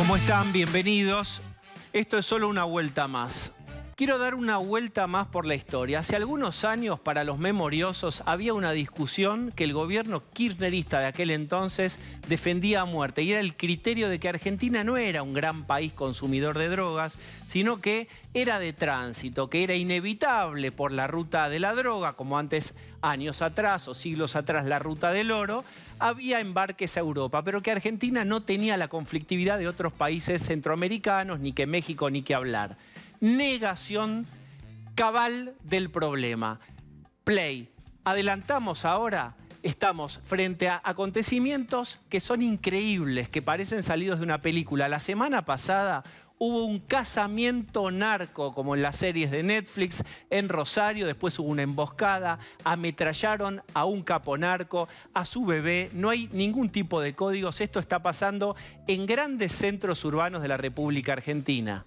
¿Cómo están? Bienvenidos. Esto es solo una vuelta más. Quiero dar una vuelta más por la historia. Hace algunos años, para los memoriosos, había una discusión que el gobierno kirchnerista de aquel entonces defendía a muerte. Y era el criterio de que Argentina no era un gran país consumidor de drogas, sino que era de tránsito, que era inevitable por la ruta de la droga, como antes, años atrás o siglos atrás, la ruta del oro. Había embarques a Europa, pero que Argentina no tenía la conflictividad de otros países centroamericanos, ni que México, ni que hablar. Negación cabal del problema. Play. Adelantamos ahora. Estamos frente a acontecimientos que son increíbles, que parecen salidos de una película. La semana pasada hubo un casamiento narco, como en las series de Netflix, en Rosario. Después hubo una emboscada, ametrallaron a un capo narco, a su bebé. No hay ningún tipo de códigos. Esto está pasando en grandes centros urbanos de la República Argentina.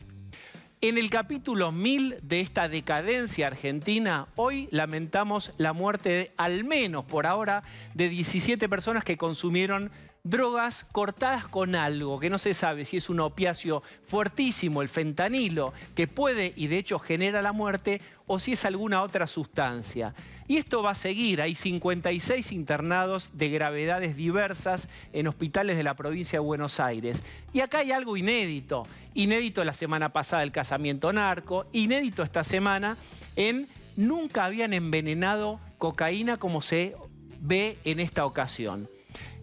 En el capítulo 1000 de esta decadencia argentina, hoy lamentamos la muerte de, al menos por ahora, de 17 personas que consumieron drogas cortadas con algo, que no se sabe si es un opiáceo fuertísimo, el fentanilo, que puede y de hecho genera la muerte, o si es alguna otra sustancia. Y esto va a seguir. Hay 56 internados de gravedades diversas en hospitales de la provincia de Buenos Aires. Y acá hay algo inédito. Inédito la semana pasada el casamiento narco, inédito esta semana en nunca habían envenenado cocaína como se ve en esta ocasión.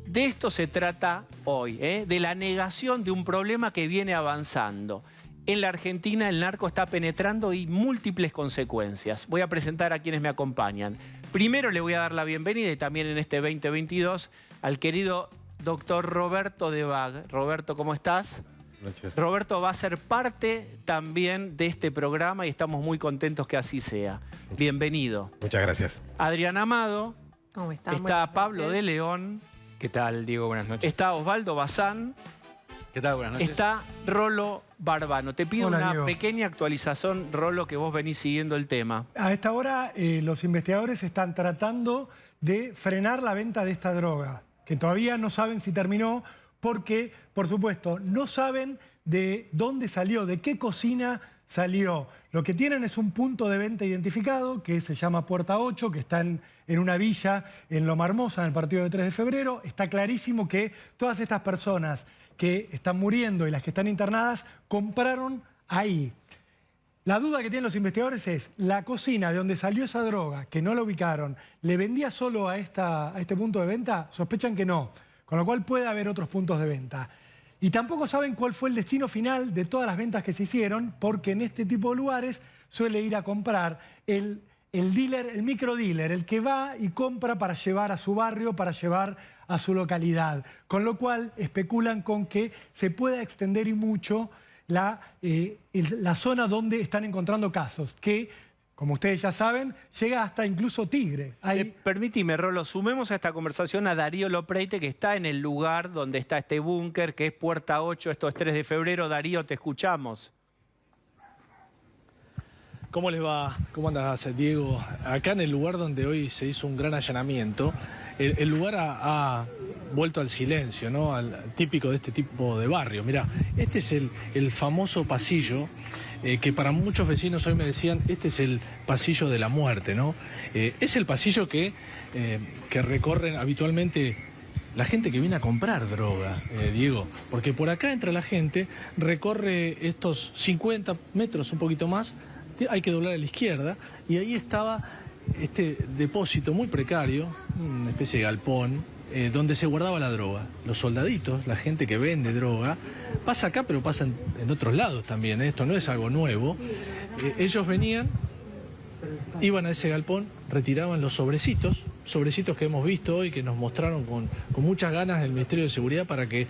De esto se trata hoy, de la negación de un problema que viene avanzando. En la Argentina el narco está penetrando y múltiples consecuencias. Voy a presentar a quienes me acompañan. Primero le voy a dar la bienvenida y también en este 2022 al querido doctor Roberto Debag. Roberto, ¿cómo estás? Noches. Roberto va a ser parte también de este programa y estamos muy contentos que así sea. Bienvenido. Muchas gracias. Adrián Amado. ¿Cómo están? Está Pablo de León. ¿Qué tal, Diego? Buenas noches. Está Osvaldo Bazán. ¿Qué tal? Buenas noches. Está Rolo Barbano. Te pido Hola, una Diego. pequeña actualización, Rolo, que vos venís siguiendo el tema. A esta hora los investigadores están tratando de frenar la venta de esta droga, que todavía no saben si terminó porque, por supuesto, no saben de dónde salió, de qué cocina salió. Lo que tienen es un punto de venta identificado que se llama Puerta 8, que está en una villa en Loma Hermosa, en el partido de 3 de febrero. Está clarísimo que todas estas personas que están muriendo y las que están internadas compraron ahí. La duda que tienen los investigadores es, la cocina de donde salió esa droga, que no la ubicaron, ¿le vendía solo a este punto de venta? Sospechan que no, con lo cual puede haber otros puntos de venta. Y tampoco saben cuál fue el destino final de todas las ventas que se hicieron, porque en este tipo de lugares suele ir a comprar el dealer, el microdealer, el que va y compra para llevar a su barrio, para llevar a su localidad. Con lo cual especulan con que se pueda extender y mucho la zona donde están encontrando casos, que, como ustedes ya saben, llega hasta incluso Tigre. Permíteme, Rolo, sumemos a esta conversación a Darío Lopreite, que está en el lugar donde está este búnker, que es Puerta 8, esto es 3 de febrero. Darío, te escuchamos. ¿Cómo les va? ¿Cómo andas, Diego? Acá en el lugar donde hoy se hizo un gran allanamiento, el lugar ha vuelto al silencio, ¿no? Al típico de este tipo de barrio. Mirá, este es el famoso pasillo que para muchos vecinos hoy me decían, este es el pasillo de la muerte, ¿no? Es el pasillo que recorren habitualmente la gente que viene a comprar droga, Diego, porque por acá entra la gente, recorre estos 50 metros, un poquito más, hay que doblar a la izquierda, y ahí estaba este depósito muy precario, una especie de galpón, donde se guardaba la droga. Los soldaditos, la gente que vende droga, pasa acá, pero pasa en otros lados también, esto no es algo nuevo. Ellos venían, iban a ese galpón, retiraban los sobrecitos que hemos visto hoy, que nos mostraron con muchas ganas el Ministerio de Seguridad para que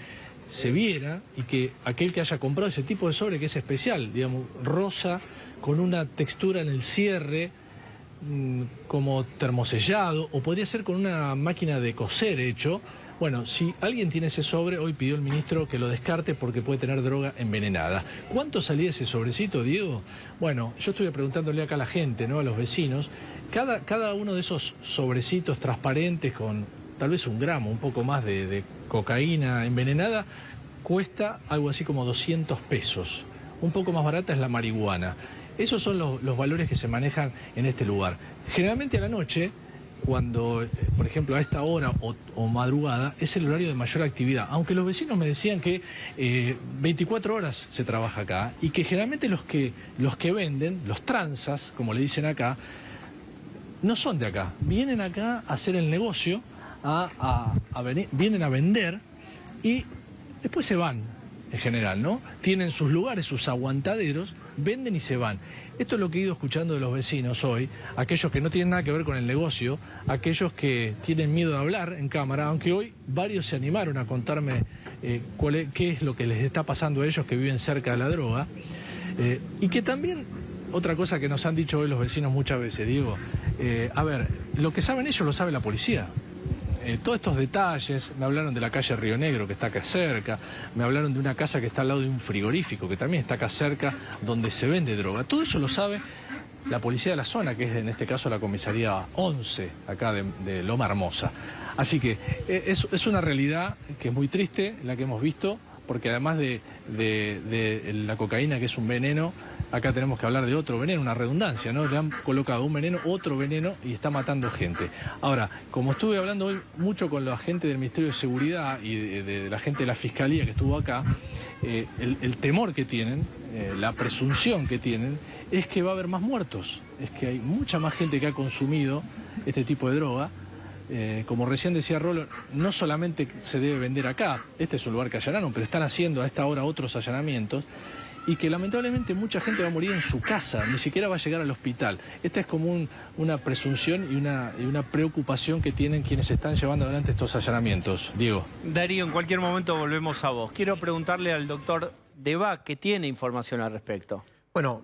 se viera y que aquel que haya comprado ese tipo de sobre, que es especial, digamos, rosa, con una textura en el cierre, como termosellado, o podría ser con una máquina de coser hecho. Bueno, si alguien tiene ese sobre, hoy pidió el ministro que lo descarte porque puede tener droga envenenada. ¿Cuánto salía ese sobrecito, Diego? Bueno, yo estuve preguntándole acá a la gente, ¿no? A los vecinos. Cada uno de esos sobrecitos transparentes con tal vez 1 gramo, un poco más de cocaína envenenada, cuesta algo así como 200 pesos. Un poco más barata es la marihuana. Esos son los valores que se manejan en este lugar. Generalmente a la noche, cuando, por ejemplo, a esta hora o madrugada, es el horario de mayor actividad. Aunque los vecinos me decían que 24 horas se trabaja acá y que generalmente los que venden, los tranzas, como le dicen acá, no son de acá. Vienen acá a hacer el negocio, vienen a vender y después se van, en general, ¿no? Tienen sus lugares, sus aguantaderos, venden y se van. Esto es lo que he ido escuchando de los vecinos hoy, aquellos que no tienen nada que ver con el negocio, aquellos que tienen miedo de hablar en cámara, aunque hoy varios se animaron a contarme qué es lo que les está pasando a ellos que viven cerca de la droga, y que también, otra cosa que nos han dicho hoy los vecinos muchas veces, Diego, a ver, lo que saben ellos lo sabe la policía. Todos estos detalles, me hablaron de la calle Río Negro que está acá cerca, me hablaron de una casa que está al lado de un frigorífico que también está acá cerca, donde se vende droga. Todo eso lo sabe la policía de la zona, que es en este caso la comisaría 11, acá de Loma Hermosa. Así que es una realidad que es muy triste, la que hemos visto, porque además de la cocaína, que es un veneno, acá tenemos que hablar de otro veneno, una redundancia, ¿no? Le han colocado un veneno, otro veneno y está matando gente. Ahora, como estuve hablando hoy mucho con la gente del Ministerio de Seguridad y de la gente de la Fiscalía que estuvo acá, el temor que tienen, la presunción que tienen, es que va a haber más muertos. Es que hay mucha más gente que ha consumido este tipo de droga. Como recién decía Rolo, no solamente se debe vender acá, este es un lugar que allanaron, pero están haciendo a esta hora otros allanamientos, y que lamentablemente mucha gente va a morir en su casa, ni siquiera va a llegar al hospital. Esta es como una presunción y una preocupación que tienen quienes están llevando adelante estos allanamientos. Diego. Darío, en cualquier momento volvemos a vos. Quiero preguntarle al doctor Debac, que tiene información al respecto. Bueno,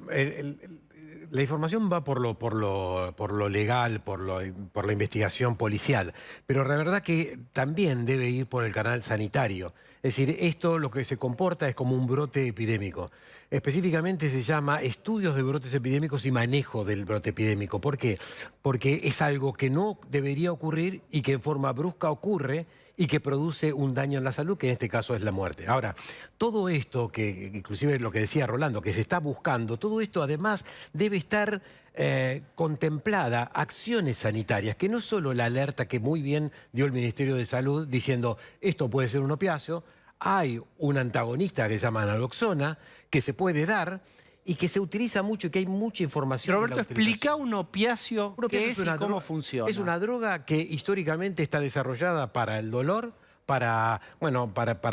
la información va por lo legal, por la investigación policial, pero la verdad que también debe ir por el canal sanitario. Es decir, esto lo que se comporta es como un brote epidémico. Específicamente se llama estudios de brotes epidémicos y manejo del brote epidémico. ¿Por qué? Porque es algo que no debería ocurrir y que en forma brusca ocurre y que produce un daño en la salud, que en este caso es la muerte. Ahora, todo esto, que inclusive lo que decía Rolando, que se está buscando, todo esto además debe estar contemplada acciones sanitarias, que no solo la alerta que muy bien dio el Ministerio de Salud diciendo esto puede ser un opiáceo, hay un antagonista que se llama naloxona, que se puede dar y que se utiliza mucho y que hay mucha información. Roberto, explica un opiáceo, qué es y cómo funciona. Es una droga que históricamente está desarrollada para el dolor, para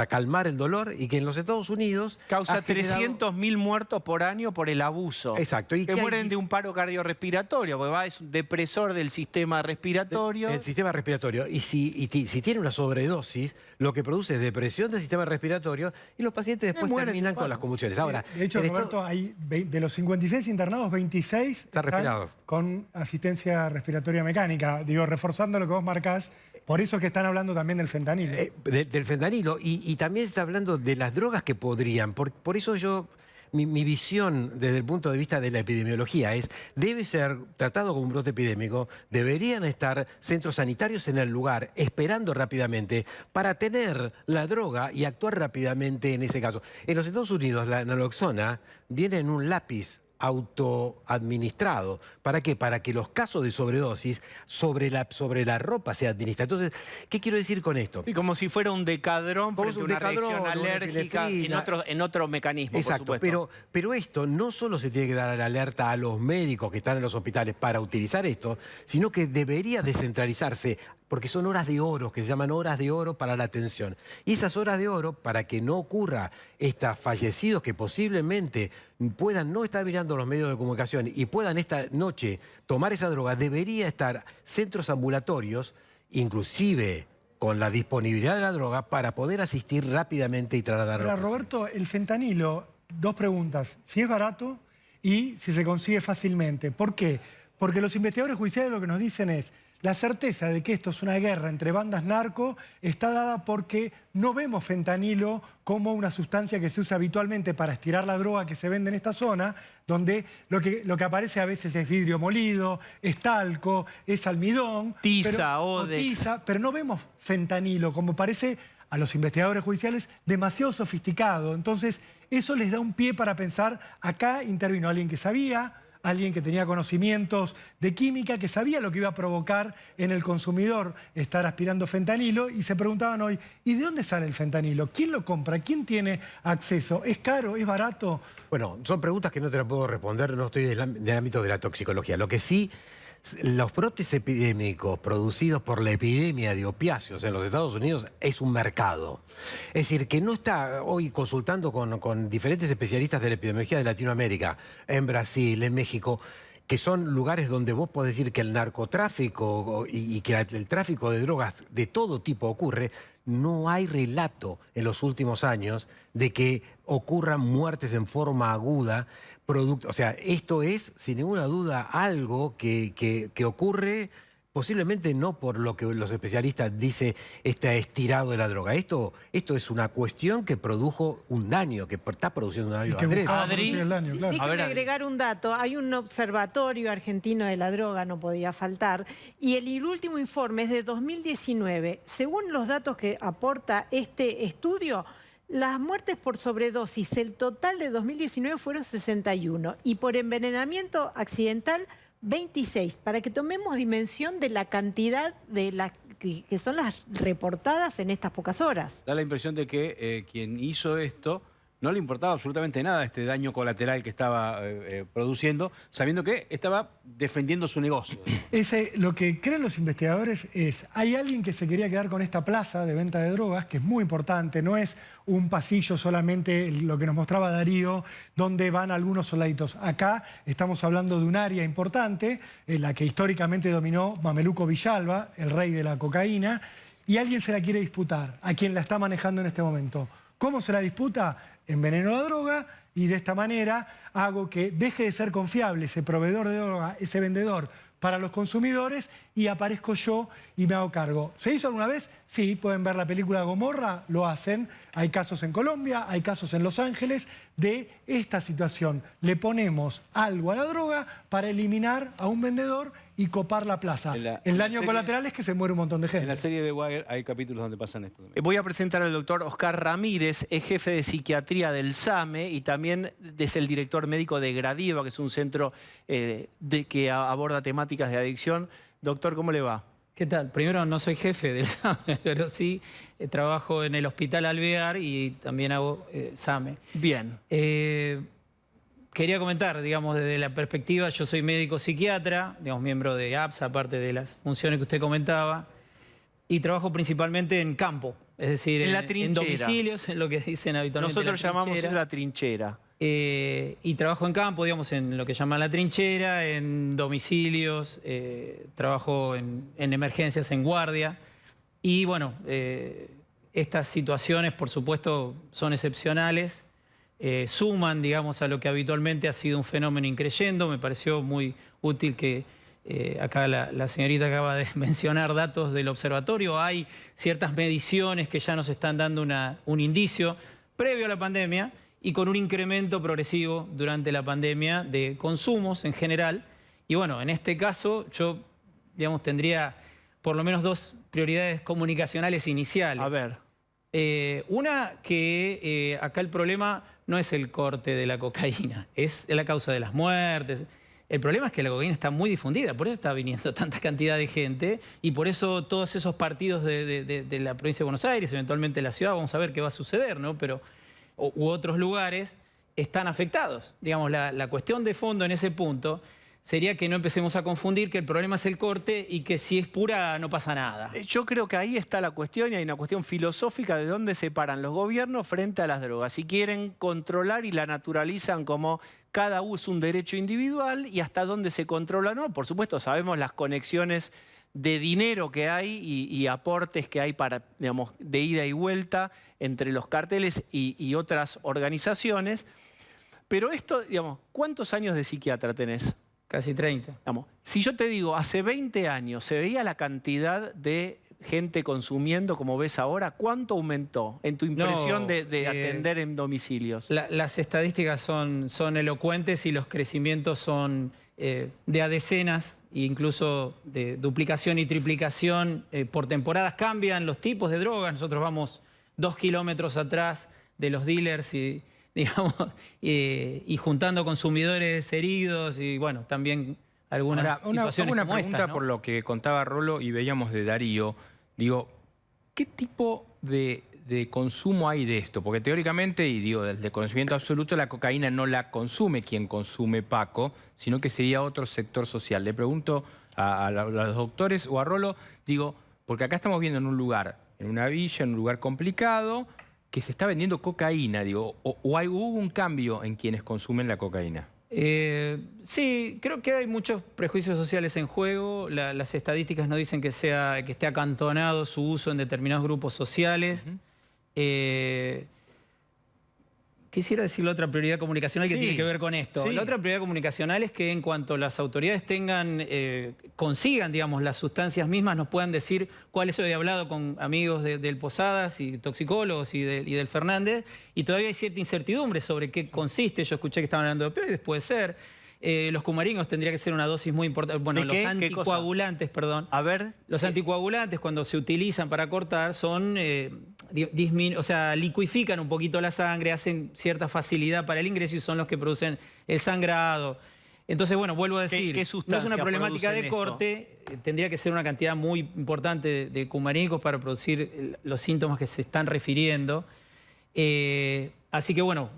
calmar el dolor, y que en los Estados Unidos causa 300.000 muertos por año por el abuso. Exacto. Y que mueren de un paro cardiorrespiratorio, porque es un depresor del sistema respiratorio. El sistema respiratorio. Y si tiene una sobredosis, lo que produce es depresión del sistema respiratorio y los pacientes después terminan con las convulsiones. Ahora, de hecho, Roberto, de los 56 internados, 26 están con asistencia respiratoria mecánica. Digo, reforzando lo que vos marcás. Por eso es que están hablando también del fentanilo. Del fentanilo. Y también se está hablando de las drogas que podrían. Por eso mi visión desde el punto de vista de la epidemiología es, debe ser tratado como un brote epidémico, deberían estar centros sanitarios en el lugar, esperando rápidamente para tener la droga y actuar rápidamente en ese caso. En los Estados Unidos la naloxona viene en un lápiz autoadministrado. ¿Para qué? Para que los casos de sobredosis sobre la ropa se administra. Entonces, ¿qué quiero decir con esto? Y como si fuera un decadrón frente a una reacción alérgica en otro mecanismo. Exacto, por supuesto. pero esto no solo se tiene que dar la alerta a los médicos que están en los hospitales para utilizar esto, sino que debería descentralizarse, porque son horas de oro, que se llaman horas de oro para la atención. Y esas horas de oro, para que no ocurra estos fallecidos que posiblemente puedan no estar mirando los medios de comunicación y puedan esta noche tomar esa droga, debería estar centros ambulatorios, inclusive con la disponibilidad de la droga, para poder asistir rápidamente y trasladarlo. Ahora, Roberto, el fentanilo, dos preguntas. Si es barato y si se consigue fácilmente. ¿Por qué? Porque los investigadores judiciales lo que nos dicen es: la certeza de que esto es una guerra entre bandas narco está dada porque no vemos fentanilo como una sustancia que se usa habitualmente para estirar la droga que se vende en esta zona, donde lo que aparece a veces es vidrio molido, es talco, es almidón, tiza, Odex. pero no vemos fentanilo, como parece a los investigadores judiciales demasiado sofisticado. Entonces, eso les da un pie para pensar, acá intervino alguien que sabía, alguien que tenía conocimientos de química, que sabía lo que iba a provocar en el consumidor estar aspirando fentanilo, y se preguntaban hoy, ¿y de dónde sale el fentanilo? ¿Quién lo compra? ¿Quién tiene acceso? ¿Es caro? ¿Es barato? Bueno, son preguntas que no te las puedo responder, no estoy del ámbito de la toxicología. Lo que sí, los brotes epidémicos producidos por la epidemia de opiáceos en los Estados Unidos es un mercado. Es decir, que no está hoy consultando con diferentes especialistas de la epidemiología de Latinoamérica, en Brasil, en México, que son lugares donde vos podés decir que el narcotráfico y que el tráfico de drogas de todo tipo ocurre. No hay relato en los últimos años de que ocurran muertes en forma aguda. O sea, esto es, sin ninguna duda, algo que ocurre posiblemente no por lo que los especialistas dicen este estirado de la droga. Esto es una cuestión que produjo un daño, que está produciendo un daño. El daño, claro. Déjame agregar un dato. Hay un observatorio argentino de la droga, no podía faltar, y el último informe es de 2019. Según los datos que aporta este estudio, las muertes por sobredosis, el total de 2019 fueron 61, y por envenenamiento accidental, 26, para que tomemos dimensión de la cantidad de las que son las reportadas en estas pocas horas. Da la impresión de que quien hizo esto no le importaba absolutamente nada este daño colateral que estaba produciendo, sabiendo que estaba defendiendo su negocio. Lo que creen los investigadores es, hay alguien que se quería quedar con esta plaza de venta de drogas, que es muy importante, no es un pasillo solamente, lo que nos mostraba Darío, donde van algunos soldaditos. Acá estamos hablando de un área importante, en la que históricamente dominó Mameluco Villalba, el rey de la cocaína, y alguien se la quiere disputar, a quien la está manejando en este momento. ¿Cómo se la disputa? Enveneno la droga y de esta manera hago que deje de ser confiable ese proveedor de droga, ese vendedor para los consumidores, y aparezco yo y me hago cargo. ¿Se hizo alguna vez? Sí, pueden ver la película Gomorra, lo hacen. Hay casos en Colombia, hay casos en Los Ángeles de esta situación. Le ponemos algo a la droga para eliminar a un vendedor y copar la plaza. El daño colateral es que se muere un montón de gente. En la serie de Wire hay capítulos donde pasan esto también. Voy a presentar al doctor Oscar Ramírez, es jefe de psiquiatría del SAME y también es el director médico de Gradiva, que es un centro que aborda temáticas de adicción. Doctor, ¿cómo le va? ¿Qué tal? Primero, no soy jefe del SAME, pero sí trabajo en el Hospital Alvear y también hago SAME. Bien. Quería comentar, digamos, desde la perspectiva, yo soy médico psiquiatra, digamos, miembro de APSA, aparte de las funciones que usted comentaba, y trabajo principalmente en campo, es decir, en domicilios, en lo que dicen habitualmente. Nosotros llamamos la trinchera. Y trabajo en campo, digamos, en lo que llaman la trinchera, en domicilios, trabajo en emergencias, en guardia. Y bueno, estas situaciones, por supuesto, son excepcionales. Suman, digamos, a lo que habitualmente ha sido un fenómeno increyendo. Me pareció muy útil que acá la señorita acaba de mencionar datos del observatorio. Hay ciertas mediciones que ya nos están dando un indicio previo a la pandemia y con un incremento progresivo durante la pandemia de consumos en general. Y bueno, en este caso yo, digamos, tendría por lo menos dos prioridades comunicacionales iniciales. A ver. Una, que acá el problema no es el corte de la cocaína, es la causa de las muertes. El problema es que la cocaína está muy difundida, por eso está viniendo tanta cantidad de gente y por eso todos esos partidos de la provincia de Buenos Aires, eventualmente la ciudad, vamos a ver qué va a suceder, ¿no? Pero, u otros lugares están afectados. Digamos, la cuestión de fondo en ese punto sería que no empecemos a confundir que el problema es el corte y que si es pura no pasa nada. Yo creo que ahí está la cuestión y hay una cuestión filosófica de dónde se paran los gobiernos frente a las drogas. Si quieren controlar y la naturalizan como cada uno es un derecho individual y hasta dónde se controla, ¿no? Por supuesto, sabemos las conexiones de dinero que hay y aportes que hay para, digamos, de ida y vuelta entre los carteles y otras organizaciones. Pero esto, digamos, ¿cuántos años de psiquiatra tenés? Casi 30. Digamos, si yo te digo, hace 20 años se veía la cantidad de gente consumiendo como ves ahora, ¿cuánto aumentó en tu impresión de atender en domicilios? Las estadísticas son elocuentes y los crecimientos son de a decenas, e incluso de duplicación y triplicación por temporadas. Cambian los tipos de drogas. Nosotros vamos 2 kilómetros atrás de los dealers y, digamos, y juntando consumidores heridos y, bueno, también algunas situaciones una como pregunta esta, ¿no? por lo que contaba Rolo y veíamos de Darío. Digo, ¿qué tipo de consumo hay de esto? Porque teóricamente, y digo, desde el conocimiento absoluto, la cocaína no la consume quien consume Paco, sino que sería otro sector social. Le pregunto a los doctores o a Rolo, digo, porque acá estamos viendo en un lugar, en una villa, en un lugar complicado, que se está vendiendo cocaína, digo, o hubo un cambio en quienes consumen la cocaína. Sí, creo que hay muchos prejuicios sociales en juego. Las estadísticas no dicen que esté acantonado su uso en determinados grupos sociales. Quisiera decir la otra prioridad comunicacional que tiene que ver con esto. Sí. La otra prioridad comunicacional es que en cuanto las autoridades consigan, digamos, las sustancias mismas, nos puedan decir cuáles. Hoy he hablado con amigos del Posadas y toxicólogos y del Fernández, y todavía hay cierta incertidumbre sobre qué consiste. Yo escuché que estaban hablando de opioides, puede ser. Los cumaringos tendría que ser una dosis muy importante. Bueno, ¿De qué? los anticoagulantes, perdón. A ver. Los anticoagulantes, cuando se utilizan para cortar, son licuifican un poquito la sangre, hacen cierta facilidad para el ingreso y son los que producen el sangrado. Entonces, bueno, vuelvo a decir, ¿Qué no es sustancias una problemática de producen corte, tendría que ser una cantidad muy importante de cumaringos para producir los síntomas que se están refiriendo. Así que, bueno,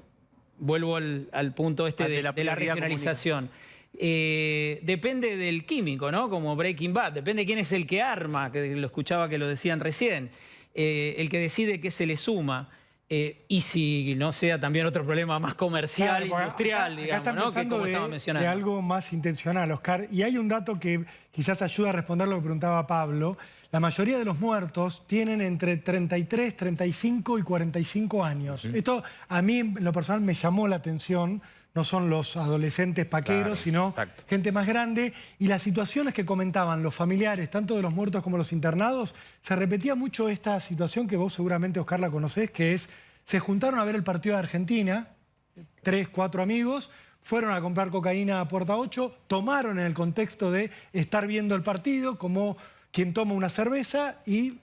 vuelvo al punto de la regionalización. Depende del químico, ¿no? Como Breaking Bad, depende de quién es el que arma, que lo escuchaba que lo decían recién, el que decide qué se le suma, y si no sea también otro problema más comercial, Claro, industrial, acá digamos, están ¿no? Que pensando como estaba de mencionando. algo más intencional, Oscar. Y hay un dato que quizás ayuda a responder lo que preguntaba Pablo. La mayoría de los muertos tienen entre 33, 35 y 45 años. Esto a mí, en lo personal, me llamó la atención. No son los adolescentes paqueros, Claro, sino exacto. gente más grande. Y las situaciones que comentaban los familiares, tanto de los muertos como los internados, se repetía mucho esta situación que vos seguramente, Oscar, la conocés, que es, se juntaron a ver el partido de Argentina, 3, 4 amigos, fueron a comprar cocaína a Puerta 8, tomaron en el contexto de estar viendo el partido como quien toma una cerveza y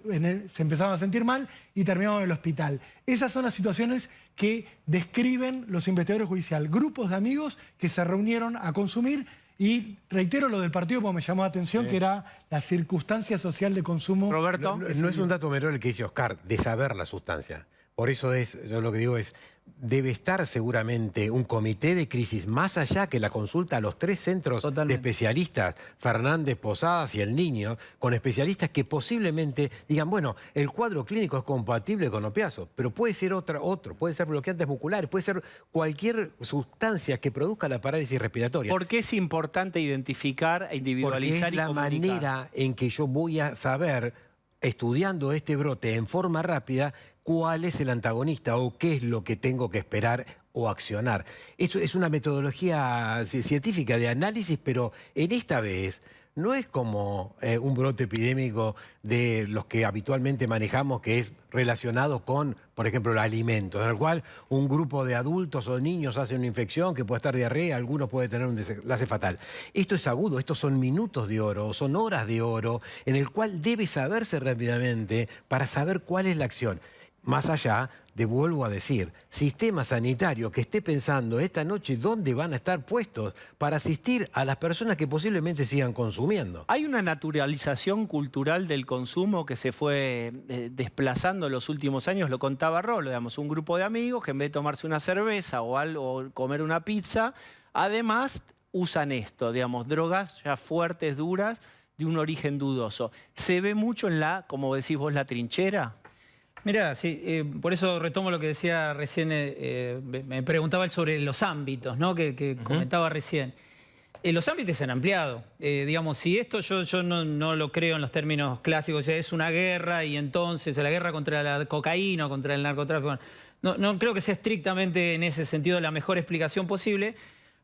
se empezaban a sentir mal y terminaban en el hospital. Esas son las situaciones que describen los investigadores judiciales. Grupos de amigos que se reunieron a consumir y reitero lo del partido porque me llamó la atención, que era la circunstancia social de consumo. Roberto. No es un dato menor el que dice Oscar, de saber la sustancia. Por eso yo lo que digo es, debe estar seguramente un comité de crisis más allá que la consulta a los 3 centros Totalmente. de especialistas, Fernández, Posadas y El Niño, con especialistas que posiblemente digan, bueno, el cuadro clínico es compatible con opiáceos, pero puede ser otro, puede ser bloqueantes musculares, puede ser cualquier sustancia que produzca la parálisis respiratoria. ¿Por qué es importante identificar e Porque individualizar es la y comunicar? manera en que yo voy a saber, estudiando este brote en forma rápida, cuál es el antagonista o qué es lo que tengo que esperar o accionar. Eso es una metodología científica de análisis, pero en esta vez no es como un brote epidémico de los que habitualmente manejamos, que es relacionado con, por ejemplo, los alimentos, en el cual un grupo de adultos o niños hace una infección que puede estar diarrea, algunos pueden tener un desenlace fatal. Esto es agudo, estos son minutos de oro, son horas de oro, en el cual debe saberse rápidamente para saber cuál es la acción. Más allá de, vuelvo a decir, sistema sanitario que esté pensando esta noche dónde van a estar puestos para asistir a las personas que posiblemente sigan consumiendo. Hay una naturalización cultural del consumo que se fue desplazando en los últimos años, lo contaba Rolo, digamos, un grupo de amigos que en vez de tomarse una cerveza o algo, comer una pizza, además usan esto, digamos, drogas ya fuertes, duras, de un origen dudoso. ¿Se ve mucho en como decís vos, la trinchera? Mirá, sí, por eso retomo lo que decía recién, me preguntaba él sobre los ámbitos, ¿no? que comentaba recién. Los ámbitos se han ampliado. Digamos, si esto yo no lo creo en los términos clásicos, o sea, es una guerra y entonces la guerra contra la cocaína o contra el narcotráfico. No creo que sea estrictamente en ese sentido la mejor explicación posible,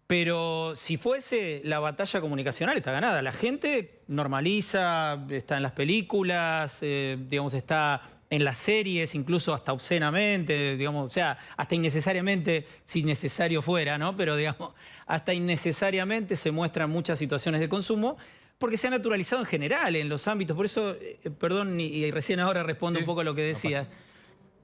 pero si fuese, la batalla comunicacional está ganada. La gente normaliza, está en las películas, digamos, está en las series, incluso hasta obscenamente, digamos, o sea, hasta innecesariamente, si necesario fuera, ¿no? Pero, digamos, hasta innecesariamente se muestran muchas situaciones de consumo porque se ha naturalizado en general en los ámbitos. Por eso, perdón, y recién ahora respondo un poco a lo que decías.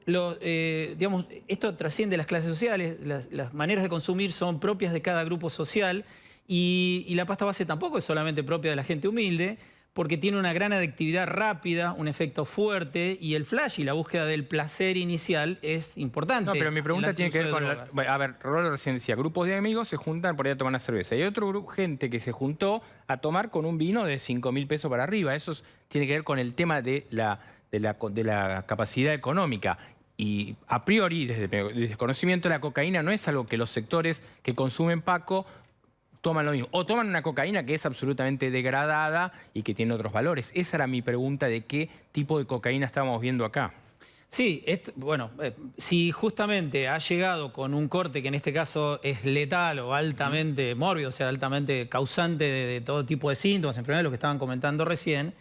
digamos, esto trasciende las clases sociales, las maneras de consumir son propias de cada grupo social y la pasta base tampoco es solamente propia de la gente humilde, porque tiene una gran adictividad rápida, un efecto fuerte y el flash y la búsqueda del placer inicial es importante. No, pero mi pregunta tiene que ver con... a ver, Rolo recién decía, grupos de amigos se juntan por ir a tomar una cerveza. Y hay otro grupo, gente que se juntó a tomar con un vino de 5.000 pesos para arriba. Eso tiene que ver con el tema de la capacidad económica. Y a priori, desde desconocimiento, la cocaína no es algo que los sectores que consumen Paco toman lo mismo. O toman una cocaína que es absolutamente degradada y que tiene otros valores. Esa era mi pregunta de qué tipo de cocaína estábamos viendo acá. Sí, bueno, si justamente ha llegado con un corte que en este caso es letal o altamente mórbido, o sea, altamente causante de todo tipo de síntomas, enfermedades, lo que estaban comentando recién,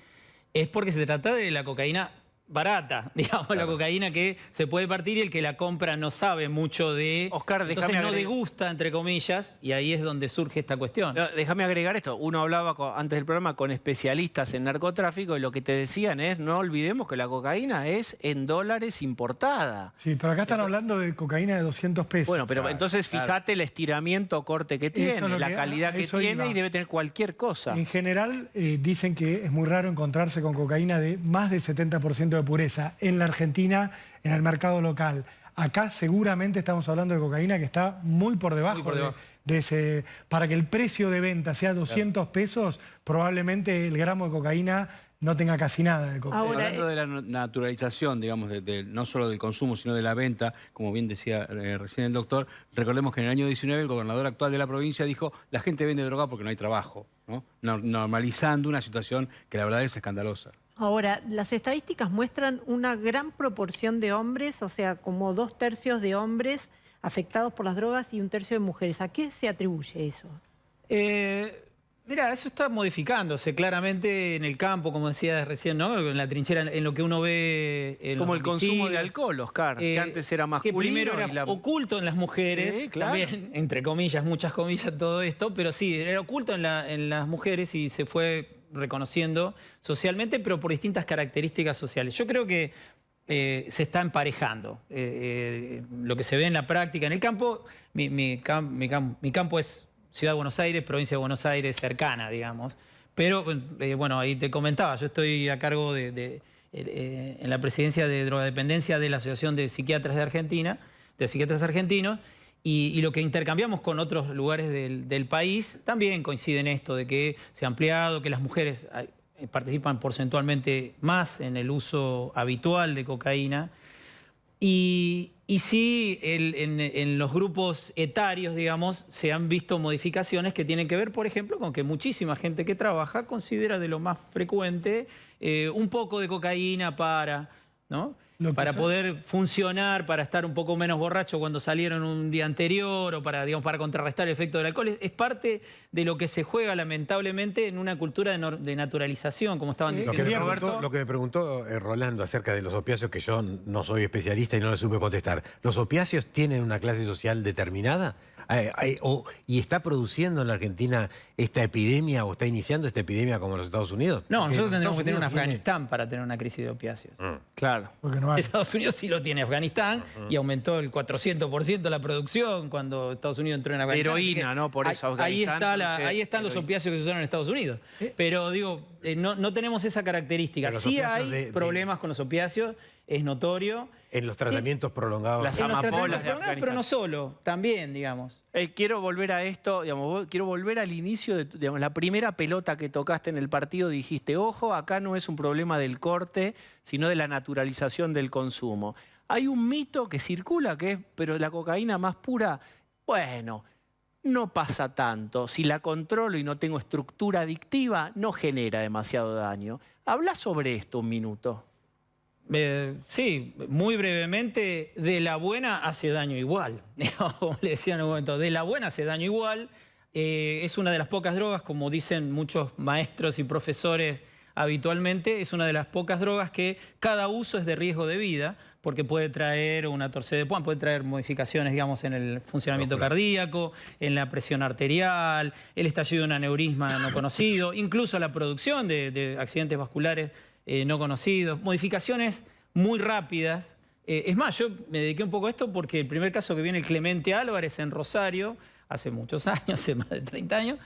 es porque se trata de la cocaína barata, digamos, la cocaína que se puede partir y el que la compra no sabe mucho de... Oscar, entonces no degusta, entre comillas, y ahí es donde surge esta cuestión. No, déjame agregar esto. Uno hablaba antes del programa con especialistas en narcotráfico y lo que te decían es, no olvidemos que la cocaína es en dólares importada. Sí, pero acá están hablando de cocaína de 200 pesos. Bueno, pero entonces fíjate el estiramiento corte que tiene, la calidad que tiene y debe tener cualquier cosa. En general dicen que es muy raro encontrarse con cocaína de más del 70% de pureza en la Argentina, en el mercado local. Acá seguramente estamos hablando de cocaína que está muy por debajo, de ese... Para que el precio de venta sea 200 pesos, probablemente el gramo de cocaína no tenga casi nada de cocaína. Ahora, Hablando de la naturalización, digamos, no solo del consumo, sino de la venta, como bien decía recién el doctor, recordemos que en el año 19 el gobernador actual de la provincia dijo la gente vende droga porque no hay trabajo, ¿no? Normalizando una situación que la verdad es escandalosa. Ahora, las estadísticas muestran una gran proporción de hombres, o sea, como 2/3 de hombres afectados por las drogas y 1/3 de mujeres. ¿A qué se atribuye eso? Mira, eso está modificándose claramente en el campo, como decía recién, ¿no? En la trinchera, en lo que uno ve en como los el consumo de homicidios. alcohol, Oscar, que antes era masculino. Que primero era oculto en las mujeres, Sí, claro. también, entre comillas, muchas comillas, todo esto, pero sí, era oculto en las mujeres y se fue reconociendo socialmente, pero por distintas características sociales. Yo creo que se está emparejando. Lo que se ve en la práctica, en el campo, mi campo es Ciudad de Buenos Aires, provincia de Buenos Aires, cercana, digamos. Pero, bueno, ahí te comentaba, yo estoy a cargo en la presidencia de drogadependencia de la Asociación de Psiquiatras de Argentina, de Psiquiatras Argentinos, y lo que intercambiamos con otros lugares del país también coincide en esto, de que se ha ampliado, que las mujeres participan porcentualmente más en el uso habitual de cocaína. Y sí, en los grupos etarios, digamos, se han visto modificaciones que tienen que ver, por ejemplo, con que muchísima gente que trabaja considera de lo más frecuente un poco de cocaína para poder funcionar, para estar un poco menos borracho cuando salieron un día anterior o para, digamos, para contrarrestar el efecto del alcohol. Es parte de lo que se juega, lamentablemente, en una cultura de naturalización, como estaban diciendo. Lo que me preguntó Rolando acerca de los opiáceos, que yo no soy especialista y no le supe contestar. ¿Los opiáceos tienen una clase social determinada? ¿Y está produciendo en la Argentina esta epidemia o está iniciando esta epidemia como en los Estados Unidos? No, nosotros tendríamos que tener un Afganistán para tener una crisis de opiáceos. Claro. Porque no hay. Estados Unidos sí lo tiene Afganistán y aumentó el 400% la producción cuando Estados Unidos entró en Afganistán. Heroína, ¿no? Por eso Afganistán. Ahí están los opiáceos que se usaron en Estados Unidos. Pero digo, no tenemos esa característica. Pero los Sí opiáceos hay problemas con los opiáceos, es notorio. En los tratamientos prolongados. Las En los amapolas tratamientos de prolongados, pero no solo, también, digamos. Quiero volver a esto, digamos, quiero volver al inicio de, digamos, la primera pelota que tocaste en el partido, dijiste, ojo, acá no es un problema del corte, sino de la naturalización del consumo. Hay un mito que circula que es, pero la cocaína más pura, bueno, no pasa tanto. Si la controlo y no tengo estructura adictiva, no genera demasiado daño. Habla sobre esto un minuto. Sí, muy brevemente, de la buena hace daño igual. Como le decía en un momento, de la buena hace daño igual. Es una de las pocas drogas, como dicen muchos maestros y profesores habitualmente, es una de las pocas drogas que cada uso es de riesgo de vida, porque puede traer una torcida de Points, puede traer modificaciones, digamos, en el funcionamiento cardíaco, en la presión arterial, el estallido de un aneurisma no conocido, incluso la producción de accidentes vasculares no conocidos, modificaciones muy rápidas Es más, yo me dediqué un poco a esto porque el primer caso que viene el Clemente Álvarez en Rosario, hace muchos años, hace más de 30 años,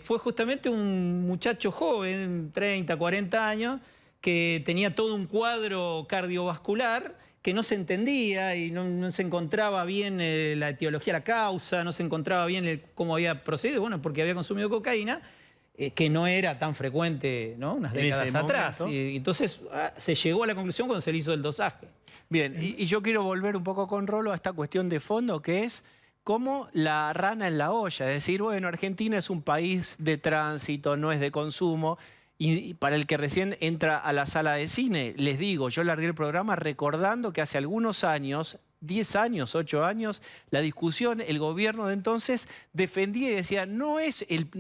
fue justamente un muchacho joven, 30, 40 años, que tenía todo un cuadro cardiovascular que no se entendía y no se encontraba bien la etiología, la causa, no se encontraba bien cómo había procedido, bueno, porque había consumido cocaína, que no era tan frecuente, ¿no? Unas décadas atrás. Y entonces se llegó a la conclusión cuando se le hizo el dosaje. Bien, y yo quiero volver un poco con Rolo a esta cuestión de fondo, que es como la rana en la olla. Es decir, bueno, Argentina es un país de tránsito, no es de consumo. Y para el que recién entra a la sala de cine, les digo, yo largué el programa recordando que hace algunos años, 10 años, 8 años, la discusión, el gobierno de entonces defendía y decía,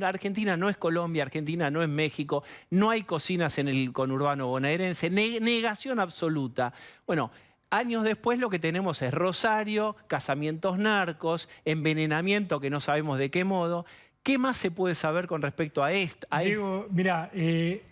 Argentina no es Colombia, Argentina no es México, no hay cocinas en el conurbano bonaerense, negación absoluta. Bueno, años después lo que tenemos es Rosario, casamientos narcos, envenenamiento que no sabemos de qué modo. ¿Qué más se puede saber con respecto a esto? Diego, mira,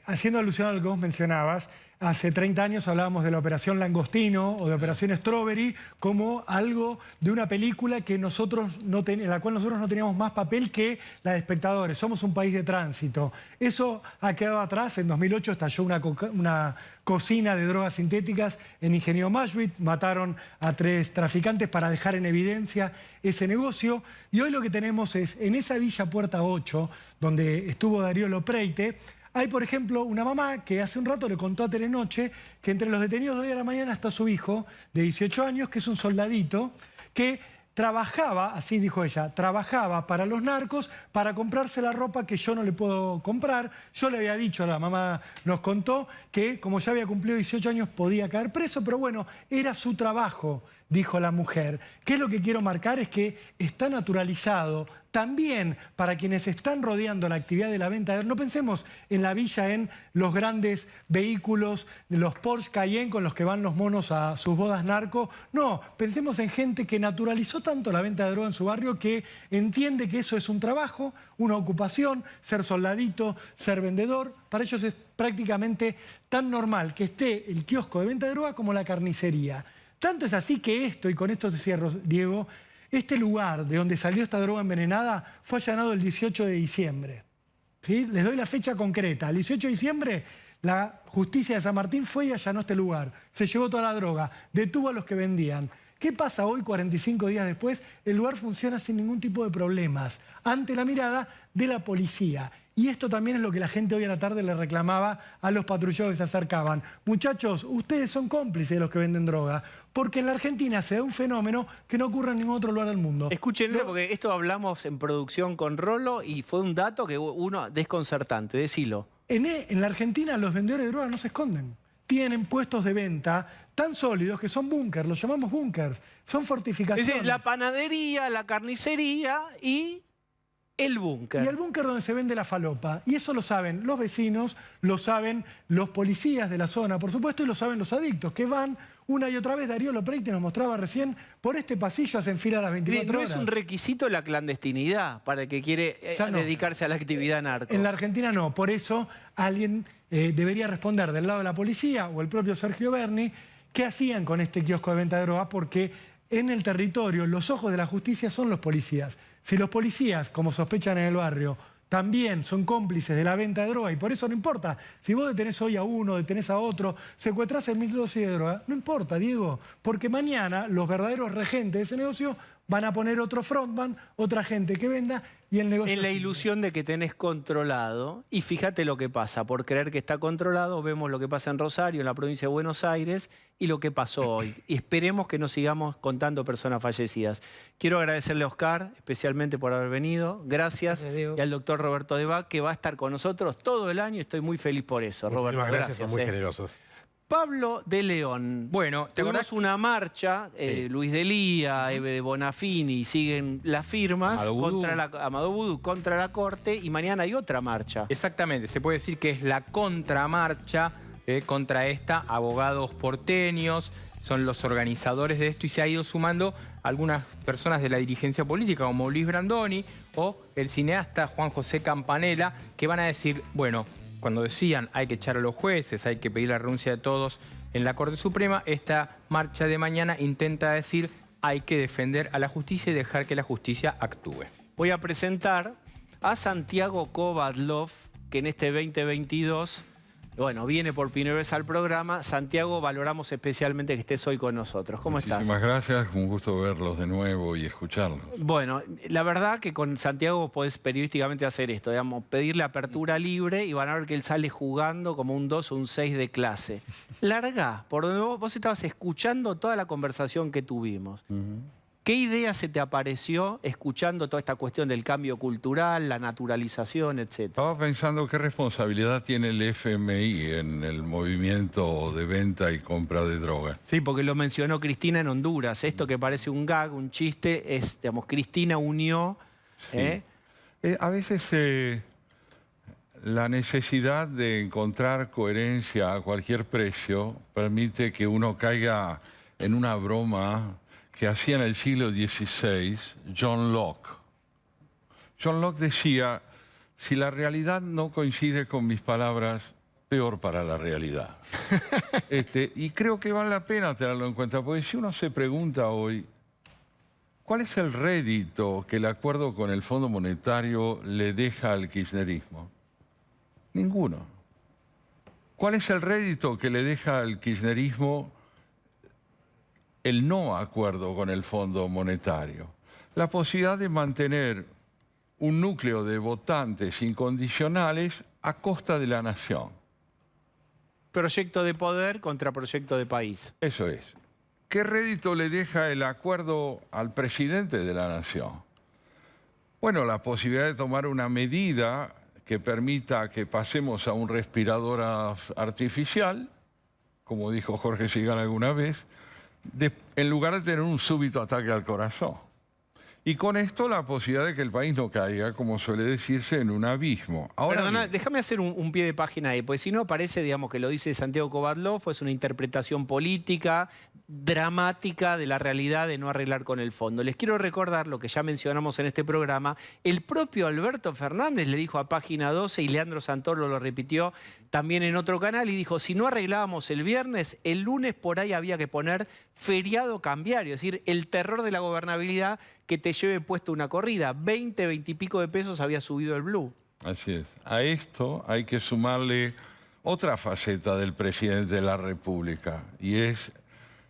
haciendo alusión a lo que vos mencionabas, hace 30 años hablábamos de la Operación Langostino o de Operación Strawberry como algo de una película que en la cual nosotros no teníamos más papel que la de espectadores. Somos un país de tránsito. Eso ha quedado atrás. En 2008 estalló una cocina de drogas sintéticas en Ingeniero Mashwit. Mataron a 3 traficantes para dejar en evidencia ese negocio. Y hoy lo que tenemos es, en esa Villa Puerta 8, donde estuvo Darío Lopreite, hay, por ejemplo, una mamá que hace un rato le contó a Telenoche que entre los detenidos de hoy a la mañana está su hijo de 18 años, que es un soldadito, que trabajaba, así dijo ella, trabajaba para los narcos para comprarse la ropa que yo no le puedo comprar. Yo le había dicho, la mamá nos contó, que como ya había cumplido 18 años podía caer preso, pero bueno, era su trabajo, dijo la mujer. ¿Qué es lo que quiero marcar? Es que está naturalizado también para quienes están rodeando la actividad de la venta. No pensemos en la villa, en los grandes vehículos, los Porsche Cayenne con los que van los monos a sus bodas narco. No, pensemos en gente que naturalizó tanto la venta de droga en su barrio que entiende que eso es un trabajo, una ocupación, ser soldadito, ser vendedor. Para ellos es prácticamente tan normal que esté el kiosco de venta de droga como la carnicería. Tanto es así que esto, y con esto te cierro, Diego, este lugar de donde salió esta droga envenenada fue allanado el 18 de diciembre. ¿Sí? Les doy la fecha concreta. El 18 de diciembre la justicia de San Martín fue y allanó este lugar. Se llevó toda la droga, detuvo a los que vendían. ¿Qué pasa hoy, 45 días después? El lugar funciona sin ningún tipo de problemas, ante la mirada de la policía. Y esto también es lo que la gente hoy a la tarde le reclamaba a los patrulleros que se acercaban. Muchachos, ustedes son cómplices de los que venden droga, porque en la Argentina se da un fenómeno que no ocurre en ningún otro lugar del mundo. Escúchenlo, porque esto hablamos en producción con Rolo y fue un dato que uno desconcertante, decilo. En la Argentina los vendedores de droga no se esconden. Tienen puestos de venta tan sólidos que son búnkers, los llamamos búnkers, son fortificaciones. Es decir, la panadería, la carnicería y el búnker. Y el búnker donde se vende la falopa. Y eso lo saben los vecinos, lo saben los policías de la zona, por supuesto, y lo saben los adictos, que van una y otra vez. Darío Lopreite nos mostraba recién, por este pasillo hacen fila a las 24 horas. No es un requisito la clandestinidad para el que quiere dedicarse a la actividad narco. En la Argentina no, por eso alguien debería responder del lado de la policía o el propio Sergio Berni, ¿qué hacían con este kiosco de venta de droga? Porque en el territorio los ojos de la justicia son los policías. Si los policías, como sospechan en el barrio, también son cómplices de la venta de droga, y por eso no importa, si vos detenés hoy a uno, detenés a otro, secuestrás el 1000 dosis de droga, no importa, Diego, porque mañana los verdaderos regentes de ese negocio van a poner otro frontman, otra gente que venda, y el negocio... En la ilusión de que tenés controlado, y fíjate lo que pasa, por creer que está controlado, vemos lo que pasa en Rosario, en la provincia de Buenos Aires, y lo que pasó hoy. Y esperemos que no sigamos contando personas fallecidas. Quiero agradecerle a Oscar, especialmente por haber venido. Gracias. Y al doctor Roberto Debac, que va a estar con nosotros todo el año, y estoy muy feliz por eso. Roberto, gracias, son muy generosos. Pablo de León. Bueno, tuvimos una marcha, Luis Delía, Eve de Bonafini, siguen las firmas, Amadou Vudú contra la Corte, y mañana hay otra marcha. Exactamente, se puede decir que es la contramarcha contra esta. Abogados porteños son los organizadores de esto, y se ha ido sumando algunas personas de la dirigencia política, como Luis Brandoni o el cineasta Juan José Campanella, que van a decir, bueno, cuando decían hay que echar a los jueces, hay que pedir la renuncia de todos en la Corte Suprema. Esta marcha de mañana intenta decir hay que defender a la justicia y dejar que la justicia actúe. Voy a presentar a Santiago Kovadlov, que en este 2022, bueno, viene por primera vez al programa. Santiago, valoramos especialmente que estés hoy con nosotros. ¿Cómo estás? Muchísimas gracias, un gusto verlos de nuevo y escucharlos. Bueno, la verdad que con Santiago podés periodísticamente hacer esto, digamos, pedirle apertura libre y van a ver que él sale jugando como un 2 o un 6 de clase. Larga, por donde vos estabas escuchando toda la conversación que tuvimos. ¿Qué idea se te apareció escuchando toda esta cuestión del cambio cultural, la naturalización, etcétera? Estaba pensando qué responsabilidad tiene el FMI en el movimiento de venta y compra de drogas. Sí, porque lo mencionó Cristina en Honduras. Esto que parece un gag, un chiste, es, digamos, Cristina unió... Sí. A veces la necesidad de encontrar coherencia a cualquier precio permite que uno caiga en una broma que hacía en el siglo XVI John Locke. John Locke decía, si la realidad no coincide con mis palabras, peor para la realidad. Y creo que vale la pena tenerlo en cuenta, porque si uno se pregunta hoy, ¿cuál es el rédito que el acuerdo con el Fondo Monetario le deja al kirchnerismo? Ninguno. ¿Cuál es el rédito que le deja al kirchnerismo el no acuerdo con el Fondo Monetario? La posibilidad de mantener un núcleo de votantes incondicionales a costa de la nación. Proyecto de poder contra proyecto de país. Eso es. ¿Qué rédito le deja el acuerdo al presidente de la nación? Bueno, la posibilidad de tomar una medida que permita que pasemos a un respirador artificial, como dijo Jorge Sigal alguna vez, en lugar de tener un súbito ataque al corazón. Y con esto la posibilidad de que el país no caiga, como suele decirse, en un abismo. Ahora Perdona, déjame hacer un pie de página ahí, porque si no parece, digamos, que lo dice Santiago Kovadlov, es una interpretación política, dramática de la realidad de no arreglar con el fondo. Les quiero recordar lo que ya mencionamos en este programa. El propio Alberto Fernández le dijo a Página 12, y Leandro Santoro lo repitió también en otro canal, y dijo, si no arreglábamos el viernes, el lunes por ahí había que poner feriado cambiario, es decir, el terror de la gobernabilidad que te lleve puesto una corrida. 20 y pico de pesos había subido el blue. Así es. A esto hay que sumarle otra faceta del presidente de la República, y es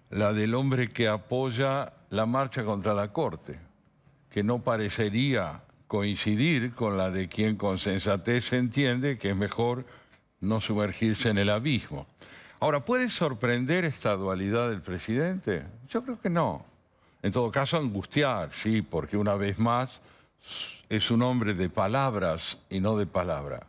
la del hombre que apoya la marcha contra la Corte, que no parecería coincidir con la de quien con sensatez entiende que es mejor no sumergirse en el abismo. Ahora, ¿puede sorprender esta dualidad del presidente? Yo creo que no. En todo caso, angustiar, sí, porque una vez más es un hombre de palabras y no de palabra.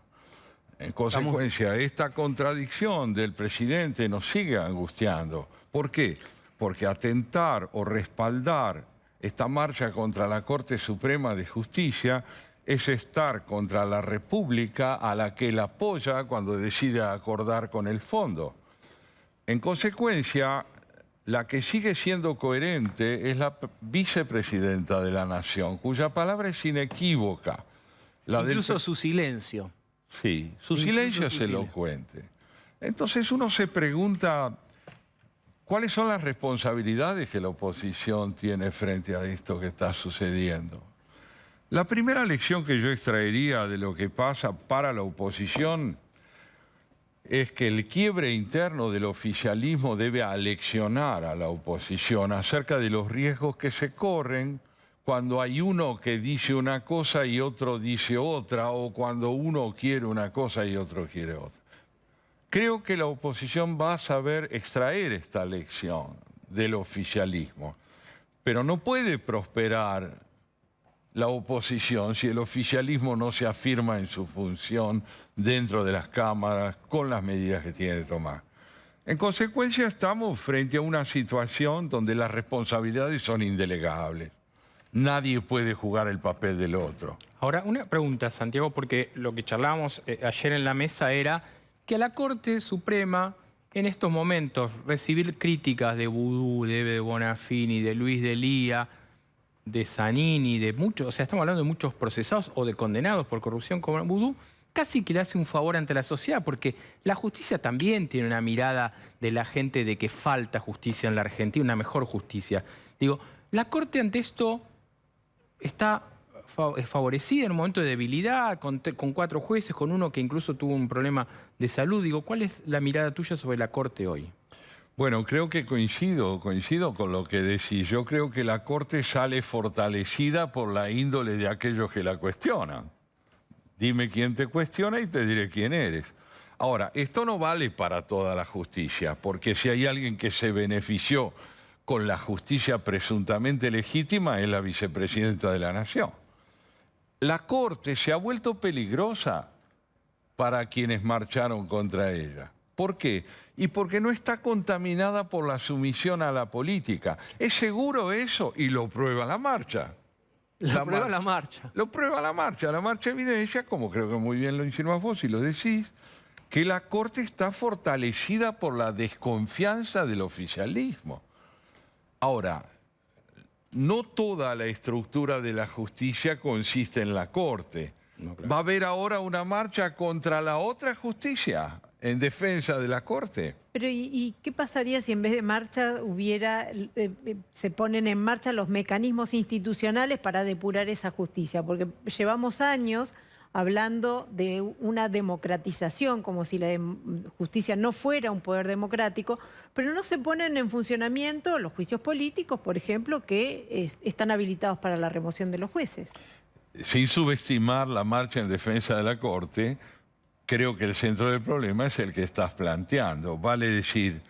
En consecuencia, esta contradicción del presidente nos sigue angustiando. ¿Por qué? Porque atentar o respaldar esta marcha contra la Corte Suprema de Justicia es estar contra la República a la que él apoya cuando decide acordar con el fondo. En consecuencia, la que sigue siendo coherente es la vicepresidenta de la Nación, cuya palabra es inequívoca. Incluso su silencio. Sí, su silencio es elocuente. Entonces uno se pregunta, ¿cuáles son las responsabilidades que la oposición tiene frente a esto que está sucediendo? La primera lección que yo extraería de lo que pasa para la oposición es que el quiebre interno del oficialismo debe aleccionar a la oposición acerca de los riesgos que se corren cuando hay uno que dice una cosa y otro dice otra, o cuando uno quiere una cosa y otro quiere otra. Creo que la oposición va a saber extraer esta lección del oficialismo, pero no puede prosperar la oposición si el oficialismo no se afirma en su función dentro de las cámaras con las medidas que tiene que tomar. En consecuencia, estamos frente a una situación donde las responsabilidades son indelegables. Nadie puede jugar el papel del otro. Ahora, una pregunta, Santiago, porque lo que charlábamos ayer en la mesa era que a la Corte Suprema, en estos momentos, recibir críticas de Vudú, de Bonafini, de Luis Delía, de Zanini, de muchos, o sea, estamos hablando de muchos procesados o de condenados por corrupción como Vudú, casi que le hace un favor ante la sociedad, porque la justicia también tiene una mirada de la gente de que falta justicia en la Argentina, una mejor justicia. Digo, la Corte ante esto está favorecida en un momento de debilidad, con 4 jueces, con uno que incluso tuvo un problema de salud. Digo, ¿cuál es la mirada tuya sobre la Corte hoy? Bueno, creo que coincido con lo que decís. Yo creo que la Corte sale fortalecida por la índole de aquellos que la cuestionan. Dime quién te cuestiona y te diré quién eres. Ahora, esto no vale para toda la justicia, porque si hay alguien que se benefició con la justicia presuntamente legítima es la vicepresidenta de la Nación. La Corte se ha vuelto peligrosa para quienes marcharon contra ella. ¿Por qué? Y porque no está contaminada por la sumisión a la política. ¿Es seguro eso? Y lo prueba la marcha. Lo prueba la marcha. Lo prueba la marcha. La marcha evidencia, como creo que muy bien lo insinúas vos y lo decís, que la Corte está fortalecida por la desconfianza del oficialismo. Ahora, no toda la estructura de la justicia consiste en la Corte. No, claro. Va a haber ahora una marcha contra la otra justicia en defensa de la Corte. Pero ¿y qué pasaría si en vez de marcha se ponen en marcha los mecanismos institucionales para depurar esa justicia? Porque llevamos años hablando de una democratización, como si la justicia no fuera un poder democrático, pero no se ponen en funcionamiento los juicios políticos, por ejemplo, que están habilitados para la remoción de los jueces. Sin subestimar la marcha en defensa de la Corte, creo que el centro del problema es el que estás planteando. Vale decir,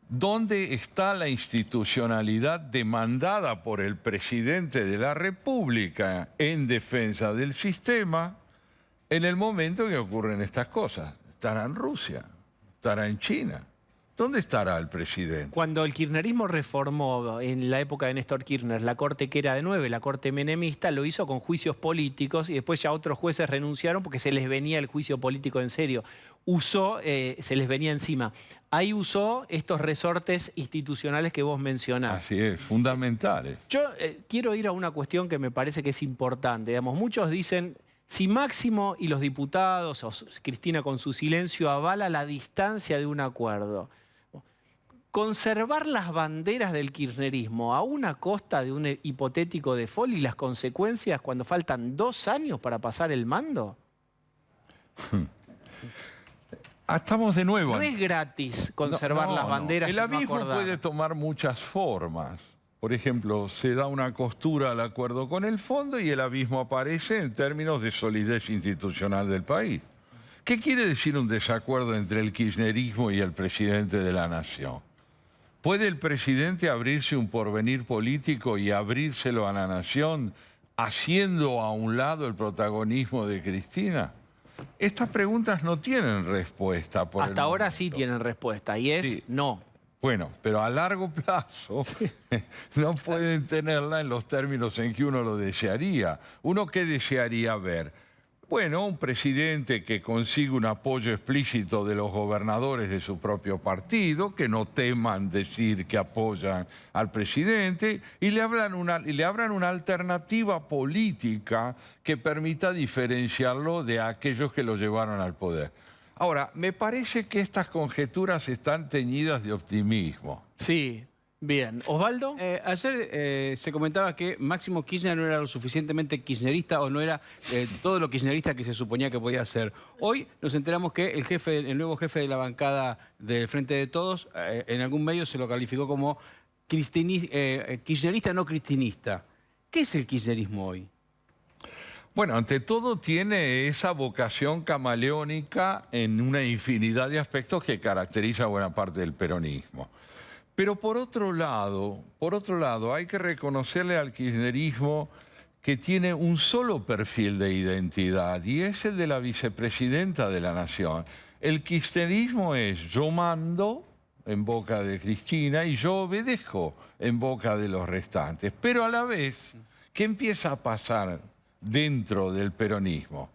¿dónde está la institucionalidad demandada por el presidente de la República en defensa del sistema en el momento que ocurren estas cosas? ¿Estará en Rusia? ¿Estará en China? ¿Dónde estará el presidente? Cuando el kirchnerismo reformó en la época de Néstor Kirchner la Corte que era de 9, la Corte menemista, lo hizo con juicios políticos y después ya otros jueces renunciaron porque se les venía el juicio político en serio. Se les venía encima. Ahí usó estos resortes institucionales que vos mencionás. Así es, fundamentales. Yo quiero ir a una cuestión que me parece que es importante. Digamos, muchos dicen, si Máximo y los diputados, o Cristina con su silencio, avala la distancia de un acuerdo, conservar las banderas del kirchnerismo a una costa de un hipotético default y las consecuencias cuando faltan 2 años para pasar el mando. Estamos de nuevo. No es gratis conservar las banderas. El abismo puede tomar muchas formas. Por ejemplo, se da una costura al acuerdo con el fondo y el abismo aparece en términos de solidez institucional del país. ¿Qué quiere decir un desacuerdo entre el kirchnerismo y el presidente de la Nación? ¿Puede el presidente abrirse un porvenir político y abrírselo a la Nación haciendo a un lado el protagonismo de Cristina? Estas preguntas no tienen respuesta. Hasta ahora sí tienen respuesta y es no. Bueno, pero a largo plazo no pueden tenerla en los términos en que uno lo desearía. ¿Uno qué desearía ver? Bueno, un presidente que consiga un apoyo explícito de los gobernadores de su propio partido, que no teman decir que apoyan al presidente y le abran una alternativa política que permita diferenciarlo de aquellos que lo llevaron al poder. Ahora, me parece que estas conjeturas están teñidas de optimismo. Sí, bien. ¿Osvaldo? Ayer se comentaba que Máximo Kirchner no era lo suficientemente kirchnerista o no era todo lo kirchnerista que se suponía que podía ser. Hoy nos enteramos que el nuevo jefe de la bancada del Frente de Todos, en algún medio se lo calificó como kirchnerista no cristinista. ¿Qué es el kirchnerismo hoy? Bueno, ante todo tiene esa vocación camaleónica en una infinidad de aspectos que caracteriza a buena parte del peronismo. Pero por otro lado, hay que reconocerle al kirchnerismo que tiene un solo perfil de identidad y es el de la vicepresidenta de la Nación. El kirchnerismo es yo mando en boca de Cristina y yo obedezco en boca de los restantes. Pero a la vez, ¿qué empieza a pasar dentro del peronismo?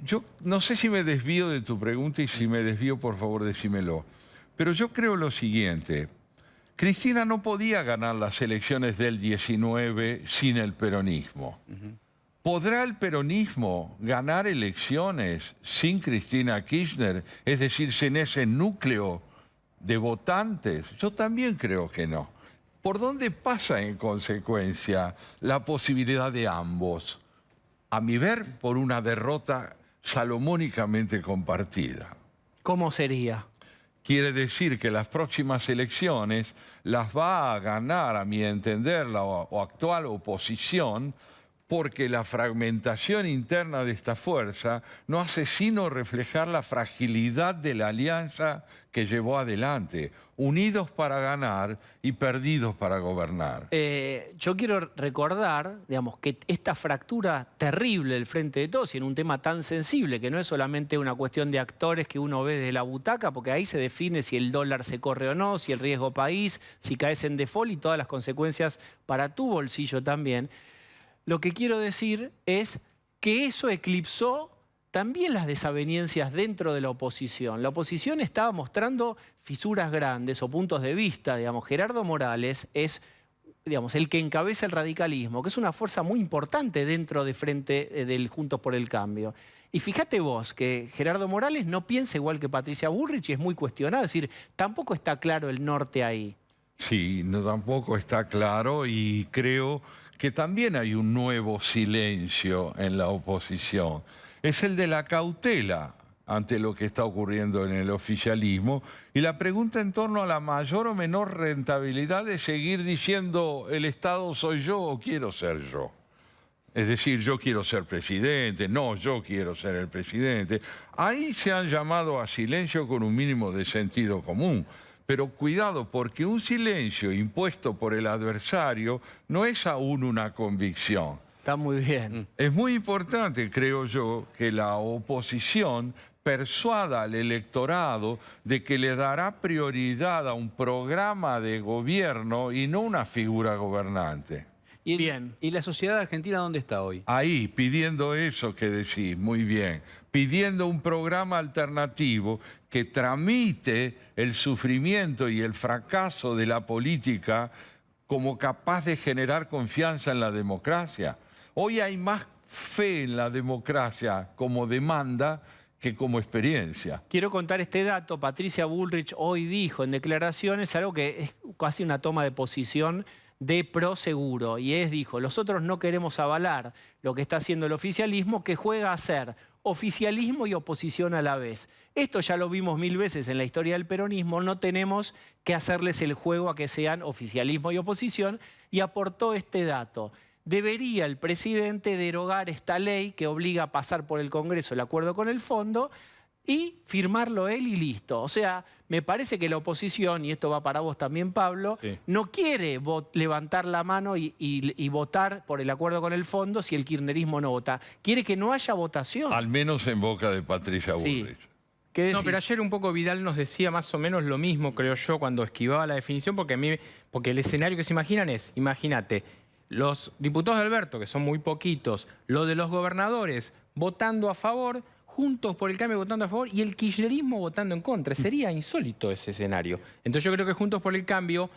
Yo no sé si me desvío de tu pregunta y si me desvío, por favor, decímelo. Pero yo creo lo siguiente. Cristina no podía ganar las elecciones del 19 sin el peronismo. ¿Podrá el peronismo ganar elecciones sin Cristina Kirchner? Es decir, sin ese núcleo de votantes. Yo también creo que no. ¿Por dónde pasa en consecuencia la posibilidad de ambos? A mi ver, por una derrota salomónicamente compartida. ¿Cómo sería? Quiere decir que las próximas elecciones las va a ganar, a mi entender, la actual oposición, porque la fragmentación interna de esta fuerza no hace sino reflejar la fragilidad de la alianza que llevó adelante, unidos para ganar y perdidos para gobernar. Yo quiero recordar, digamos, que esta fractura terrible del Frente de Todos, y en un tema tan sensible, que no es solamente una cuestión de actores que uno ve desde la butaca, porque ahí se define si el dólar se corre o no, si el riesgo país, si caes en default y todas las consecuencias para tu bolsillo también. Lo que quiero decir es que eso eclipsó también las desavenencias dentro de la oposición. La oposición estaba mostrando fisuras grandes o puntos de vista. Digamos, Gerardo Morales es, digamos, el que encabeza el radicalismo, que es una fuerza muy importante dentro de Frente del Juntos por el Cambio. Y fíjate vos que Gerardo Morales no piensa igual que Patricia Bullrich y es muy cuestionado. Es decir, tampoco está claro el norte ahí. Sí, no, tampoco está claro y creo que también hay un nuevo silencio en la oposición. Es el de la cautela ante lo que está ocurriendo en el oficialismo y la pregunta en torno a la mayor o menor rentabilidad de seguir diciendo el Estado soy yo o quiero ser yo. Es decir, yo quiero ser presidente, no, yo quiero ser el presidente. Ahí se han llamado a silencio con un mínimo de sentido común. Pero cuidado, porque un silencio impuesto por el adversario no es aún una convicción. Está muy bien. Es muy importante, creo yo, que la oposición persuada al electorado de que le dará prioridad a un programa de gobierno y no una figura gobernante. Bien. ¿Y la sociedad argentina dónde está hoy? Ahí, pidiendo eso que decís, muy bien, pidiendo un programa alternativo que tramite el sufrimiento y el fracaso de la política como capaz de generar confianza en la democracia. Hoy hay más fe en la democracia como demanda que como experiencia. Quiero contar este dato. Patricia Bullrich hoy dijo en declaraciones algo que es casi una toma de posición de Proseguro, y dijo, nosotros no queremos avalar lo que está haciendo el oficialismo, que juega a ser oficialismo y oposición a la vez. Esto ya lo vimos 1000 veces en la historia del peronismo, no tenemos que hacerles el juego a que sean oficialismo y oposición, y aportó este dato. Debería el presidente derogar esta ley que obliga a pasar por el Congreso el acuerdo con el fondo y firmarlo él y listo. O sea, me parece que la oposición, y esto va para vos también, Pablo, Sí. no quiere levantar la mano y votar por el acuerdo con el fondo si el kirchnerismo no vota. Quiere que no haya votación. Al menos en boca de Patricia Sí. Bullrich. ¿Qué decís? No, pero ayer un poco Vidal nos decía más o menos lo mismo, creo yo, cuando esquivaba la definición, porque el escenario que se imaginan es, imagínate, los diputados de Alberto, que son muy poquitos, lo de los gobernadores votando a favor, Juntos por el Cambio votando a favor y el kirchnerismo votando en contra. Sería insólito ese escenario. Entonces yo creo que Juntos por el Cambio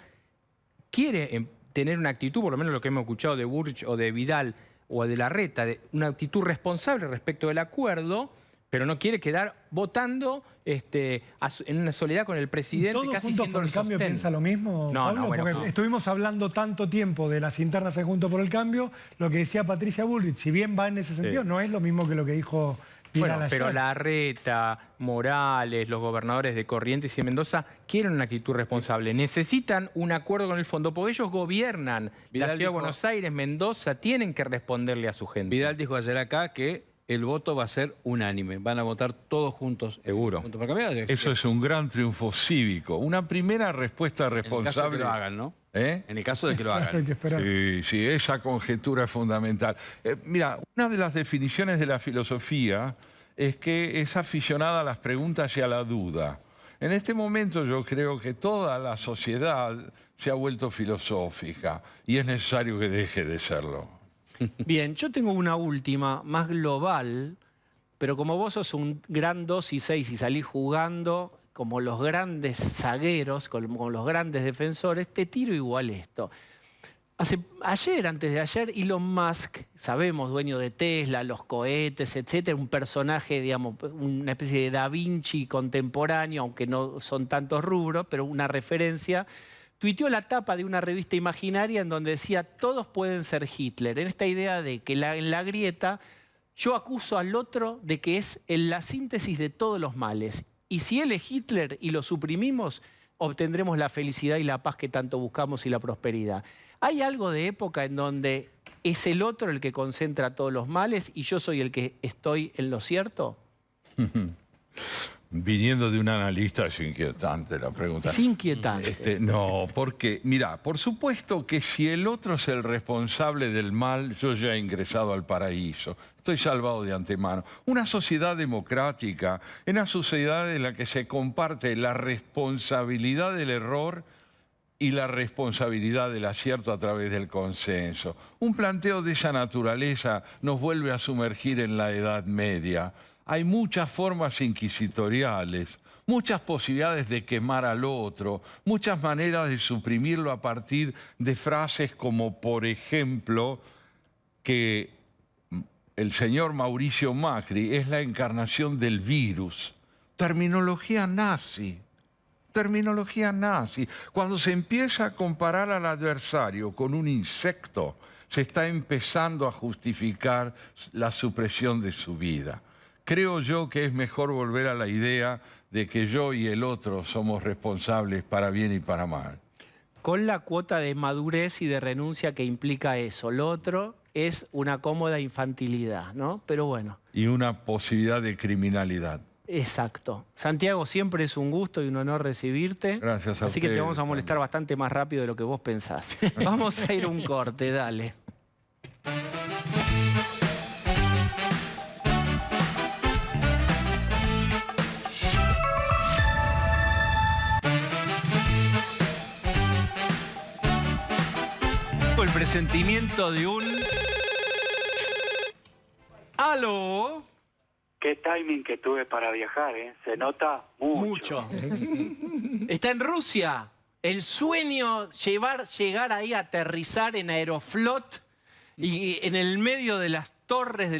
quiere tener una actitud, por lo menos lo que hemos escuchado de Bullrich o de Vidal o de Larreta, de una actitud responsable respecto del acuerdo, pero no quiere quedar votando en una soledad con el presidente. ¿Todos casi Juntos siendo por el Cambio sostén. piensa lo mismo, No, Pablo? no, bueno, porque no. estuvimos hablando tanto tiempo de las internas en Juntos por el Cambio, lo que decía Patricia Bullrich, si bien va en ese sentido, Sí. no es lo mismo que lo que dijo Vidal Bueno, ayer. pero Larreta, Morales, los gobernadores de Corrientes y de Mendoza quieren una actitud responsable. Necesitan un acuerdo con el fondo, porque ellos gobiernan Vidal la ciudad dijo- de Buenos Aires, Mendoza, tienen que responderle a su gente. Vidal dijo ayer acá que el voto va a ser unánime. Van a votar todos juntos. Seguro. Juntos por el Cambio. Eso es un gran triunfo cívico. Una primera respuesta En el caso de responsable. que lo hagan, ¿no? ¿Eh? En el caso de que lo Hay hagan. que esperar. Sí, sí, esa conjetura es fundamental. Mira, una de las definiciones de la filosofía es que es aficionada a las preguntas y a la duda. En este momento yo creo que toda la sociedad se ha vuelto filosófica y es necesario que deje de serlo. Bien, yo tengo una última, más global, pero como vos sos un gran 2 y 6 y salís jugando como los grandes zagueros, como los grandes defensores, te tiro igual esto. Ayer, antes de ayer, Elon Musk, sabemos, dueño de Tesla, los cohetes, etcétera, un personaje, digamos, una especie de Da Vinci contemporáneo, aunque no son tantos rubros, pero una referencia, tuiteó la tapa de una revista imaginaria en donde decía todos pueden ser Hitler, en esta idea de que en la grieta yo acuso al otro de que es la síntesis de todos los males. Y si él es Hitler y lo suprimimos, obtendremos la felicidad y la paz que tanto buscamos y la prosperidad. ¿Hay algo de época en donde es el otro el que concentra todos los males y yo soy el que estoy en lo cierto? Viniendo de un analista es inquietante la pregunta. Es inquietante. No, porque, mira, por supuesto que si el otro es el responsable del mal, yo ya he ingresado al paraíso. Estoy salvado de antemano. Una sociedad democrática, una sociedad en la que se comparte la responsabilidad del error y la responsabilidad del acierto a través del consenso. Un planteo de esa naturaleza nos vuelve a sumergir en la Edad Media. Hay muchas formas inquisitoriales, muchas posibilidades de quemar al otro, muchas maneras de suprimirlo a partir de frases como, por ejemplo, que el señor Mauricio Macri es la encarnación del virus. Terminología nazi. Terminología nazi. Cuando se empieza a comparar al adversario con un insecto, se está empezando a justificar la supresión de su vida. Creo yo que es mejor volver a la idea de que yo y el otro somos responsables para bien y para mal. Con la cuota de madurez y de renuncia que implica eso. Lo otro es una cómoda infantilidad, ¿no? Pero bueno. Y una posibilidad de criminalidad. Exacto. Santiago, siempre es un gusto y un honor recibirte. Gracias a Así que te ustedes, vamos a molestar bastante más rápido de lo que vos pensás. Vamos a ir a un corte, dale. El presentimiento de un... ¡Aló! Qué timing que tuve para viajar, ¿eh? Se nota mucho. Está en Rusia. El sueño, llegar ahí a aterrizar en Aeroflot y en el medio de las torres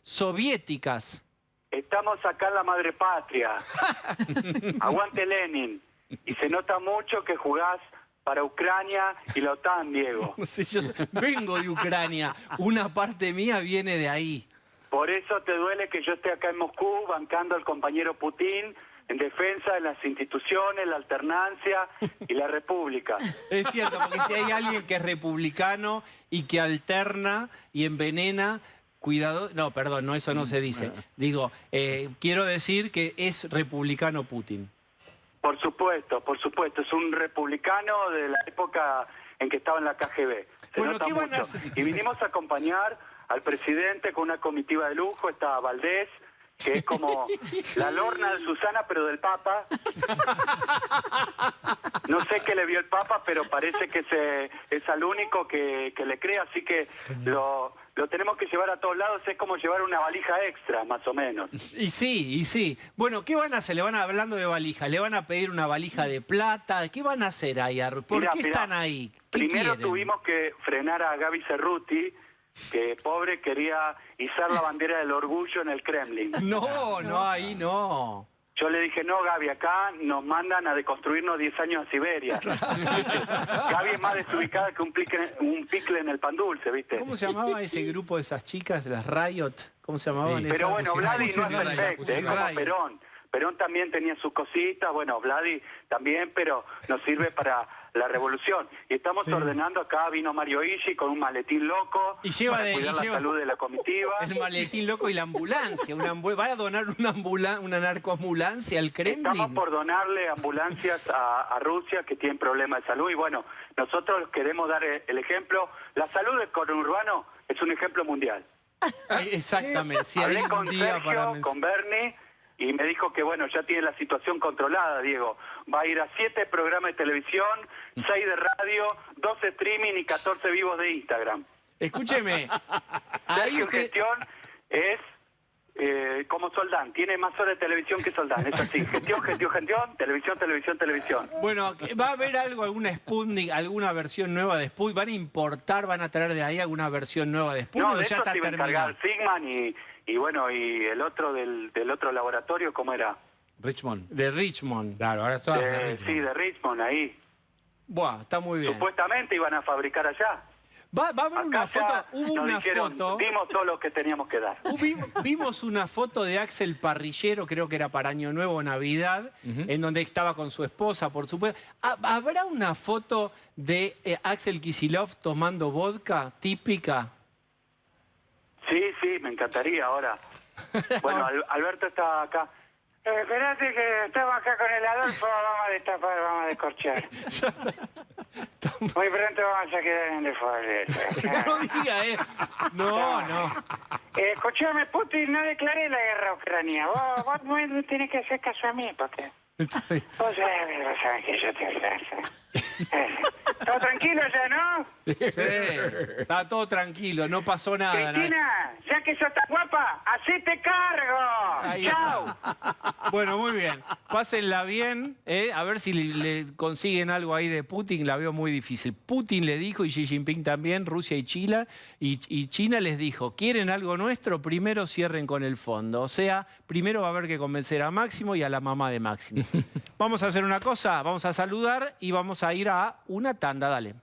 soviéticas. Estamos acá en la madre patria. Aguante Lenin. Y se nota mucho que jugás para Ucrania y la OTAN, Diego. No sé, yo vengo de Ucrania. Una parte mía viene de ahí. Por eso te duele que yo esté acá en Moscú bancando al compañero Putin en defensa de las instituciones, la alternancia y la república. Es cierto, porque si hay alguien que es republicano y que alterna y envenena, cuidado... No, perdón, no, eso no se dice. Digo, quiero decir que es republicano Putin. Por supuesto, es un republicano de la época en que estaba en la KGB. Bueno, ¿qué van a hacer? Y vinimos a acompañar al presidente con una comitiva de lujo, está Valdés, que es como la Lorna de Susana, pero del Papa. No sé qué le vio el Papa, pero parece que es al único que le cree, así que lo tenemos que llevar a todos lados, es como llevar una valija extra, más o menos. Y sí. Bueno, ¿qué van a hacer? Le van hablando de valijas, le van a pedir una valija de plata, ¿qué van a hacer ahí? ¿Por qué están ahí? ¿Qué primero quieren? tuvimos que frenar a Gaby Cerruti, que pobre quería izar la bandera del orgullo en el Kremlin. No, ahí no. Yo le dije, no, Gaby, acá nos mandan a deconstruirnos 10 años a Siberia. Gaby es más desubicada que un picle en el pan dulce, ¿viste? ¿Cómo se llamaba ese grupo de esas chicas, las Riot? ¿Cómo se llamaban esas? Pero bueno, Vladi no es Riot. perfecto, es como Perón. Perón también tenía sus cositas, bueno, Vladi también, pero nos sirve para la revolución. Y estamos ordenando acá, vino Mario Ishi con un maletín loco y lleva para cuidar la salud de la comitiva. El maletín loco y la ambulancia. ¿Va a donar una narcoambulancia al Kremlin? Estamos por donarle ambulancias a Rusia que tienen problemas de salud y bueno, nosotros queremos dar el ejemplo. La salud del conurbano es un ejemplo mundial. Exactamente. Si hablé hay un con día Sergio, con Bernie, y me dijo que, bueno, ya tiene la situación controlada, Diego. Va a ir a 7 programas de televisión, 6 de radio, 2 streaming y 14 vivos de Instagram. Escúcheme. Sergio Gestión es como Soldán, tiene más horas de televisión que Soldán, es así, gestión, televisión. Bueno, ¿va a haber algo, alguna Sputnik, alguna versión nueva de Sputnik? ¿Van a importar, van a traer de ahí alguna versión nueva de Sputnik? No, de ya eso está se iba a terminado? encargar Sigman y bueno, y el otro del otro laboratorio, ¿cómo era? Richmond. De Richmond. Claro, ahora está. Sí, de Richmond, ahí. Buah, está muy bien. Supuestamente iban a fabricar allá. Va a haber una Acá ya foto, hubo nos una dijeron, foto. dimos todo lo que teníamos que dar. Vimos una foto de Axel Parrillero, creo que era para Año Nuevo o Navidad, en donde estaba con su esposa, por supuesto. ¿Habrá una foto de Axel Kicillof tomando vodka típica? Sí, me encantaría ahora. Bueno, Alberto está acá. Espérate que estamos acá con el Adolfo, vamos a destapar, vamos a descorchar. Muy pronto vamos a quedar en el No diga, No. Escuchame, Putin, no declaré la guerra a Ucrania. Vos no tenés que hacer caso a mí, porque... Vos sabés que yo te... ¿Todo tranquilo ya, no? Sí, está todo tranquilo, no pasó nada. Cristina, ya que sos tan guapa, hacete cargo. Ahí Chau. Bueno, muy bien. Pásenla bien, a ver si le consiguen algo ahí de Putin, la veo muy difícil. Putin le dijo, y Xi Jinping también, Rusia y China, y China les dijo, ¿quieren algo nuestro? Primero cierren con el fondo. O sea, primero va a haber que convencer a Máximo y a la mamá de Máximo. Vamos a hacer una cosa, vamos a saludar y vamos a ir a una tanda, dale.